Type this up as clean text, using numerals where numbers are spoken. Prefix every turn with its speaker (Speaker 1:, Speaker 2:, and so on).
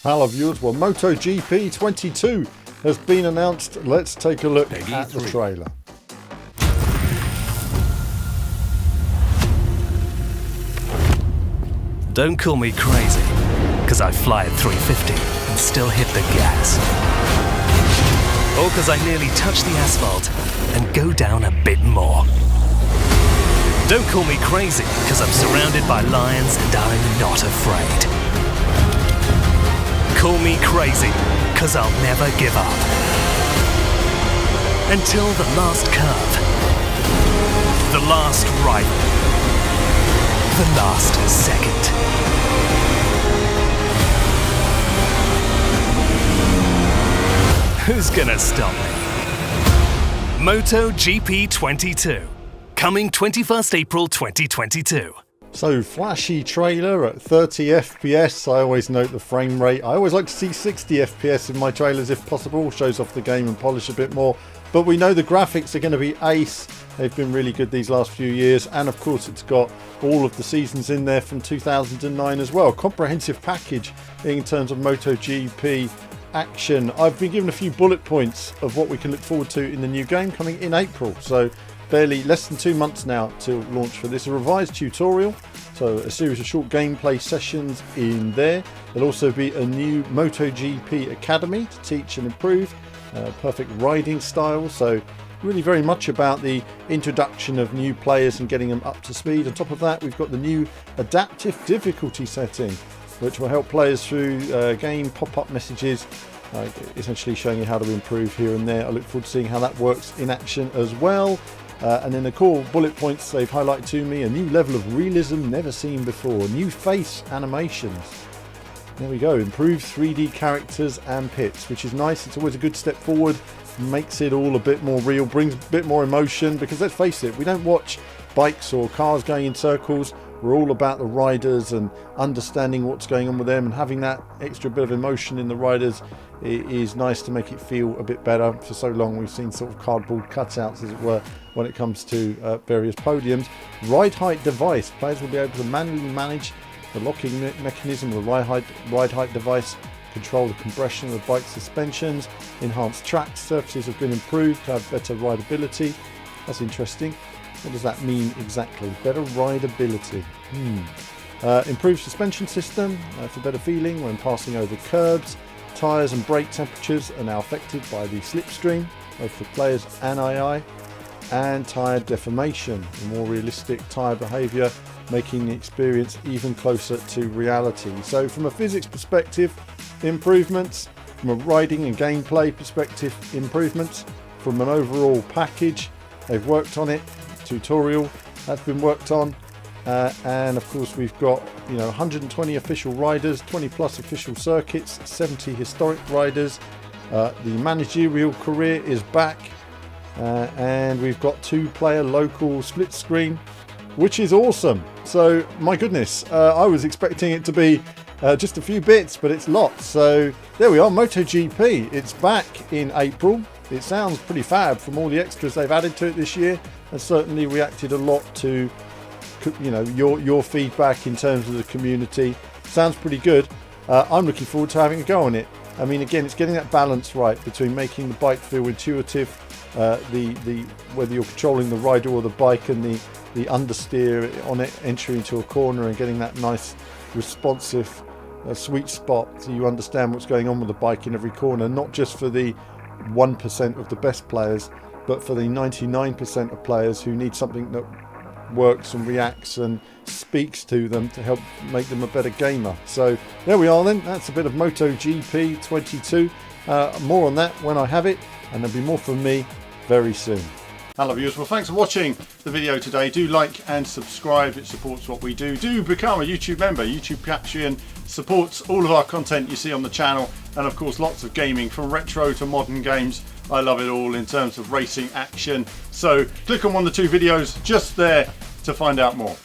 Speaker 1: Hello viewers, well MotoGP 22 has been announced. Let's take a look at the trailer.
Speaker 2: Don't call me crazy, because I fly at 350 and still hit the gas. Or because I nearly touch the asphalt and go down a bit more. Don't call me crazy, because I'm surrounded by lions and I'm not afraid. Call me crazy, because I'll never give up. Until the last curve, the last right, the last second. Who's gonna stop me? MotoGP 22, coming 21st April 2022.
Speaker 1: So flashy trailer at 30 FPS. I always note the frame rate. I always like to see 60 FPS in my trailers if possible. Shows off the game and polish a bit more. But we know the graphics are going to be ace. They've been really good these last few years. And of course it's got all of the seasons in there from 2009 as well. Comprehensive package in terms of MotoGP action. I've been given a few bullet points of what we can look forward to in the new game coming in April. So barely less than 2 months now to launch for this. A revised tutorial, so a series of short gameplay sessions in there. There'll also be a new MotoGP Academy to teach and improve perfect riding style. So really very much about the introduction of new players and getting them up to speed. On top of that, we've got the new adaptive difficulty setting, which will help players through game pop-up messages, essentially showing you how to improve here and there. I look forward to seeing how that works in action as well. And then the core bullet points they've highlighted to me: a new level of realism never seen before, new face animations. There we go, improved 3D characters and pits, which is nice. It's always a good step forward, makes it all a bit more real, brings a bit more emotion, because let's face it, we don't watch bikes or cars going in circles. We're all about the riders and understanding what's going on with them, and having that extra bit of emotion in the riders is nice to make it feel a bit better. For so long we've seen sort of cardboard cutouts, as it were, when it comes to various podiums. Ride height device. Players will be able to manually manage the locking mechanism of the ride height device, control the compression of the bike suspensions. Enhanced track surfaces have been improved to have better rideability. That's interesting. What does that mean exactly? Better rideability. Improved suspension system for better feeling when passing over curbs. Tyres and brake temperatures are now affected by the slipstream, both for players and AI. And tyre deformation, more realistic tyre behaviour, making the experience even closer to reality. So from a physics perspective, improvements. From a riding and gameplay perspective, improvements. From an overall package, they've worked on it. Tutorial that's been worked on, and of course we've got 120 official riders, 20 plus official circuits, 70 historic riders. The managerial career is back, and we've got 2-player local split screen, which is awesome. So my goodness, I was expecting it to be just a few bits, but it's lots. So there we are, MotoGP. It's back in April. It sounds pretty fab from all the extras they've added to it this year, and certainly reacted a lot to your feedback in terms of the community. Sounds pretty good. I'm looking forward to having a go on it. I mean, again, it's getting that balance right between making the bike feel intuitive, whether you're controlling the rider or the bike, and the understeer on it, entering into a corner and getting that nice responsive sweet spot, so you understand what's going on with the bike in every corner, not just for the 1% of the best players, but for the 99% of players who need something that works and reacts and speaks to them to help make them a better gamer. So there we are then, that's a bit of MotoGP 22. More on that when I have it, and there'll be more from me very soon. Hello viewers, well thanks for watching the video today. Do like and subscribe, it supports what we do. Do become a YouTube member. YouTube Patreon supports all of our content you see on the channel, and of course lots of gaming from retro to modern games. I love it all in terms of racing action. So click on one of the 2 videos just there to find out more.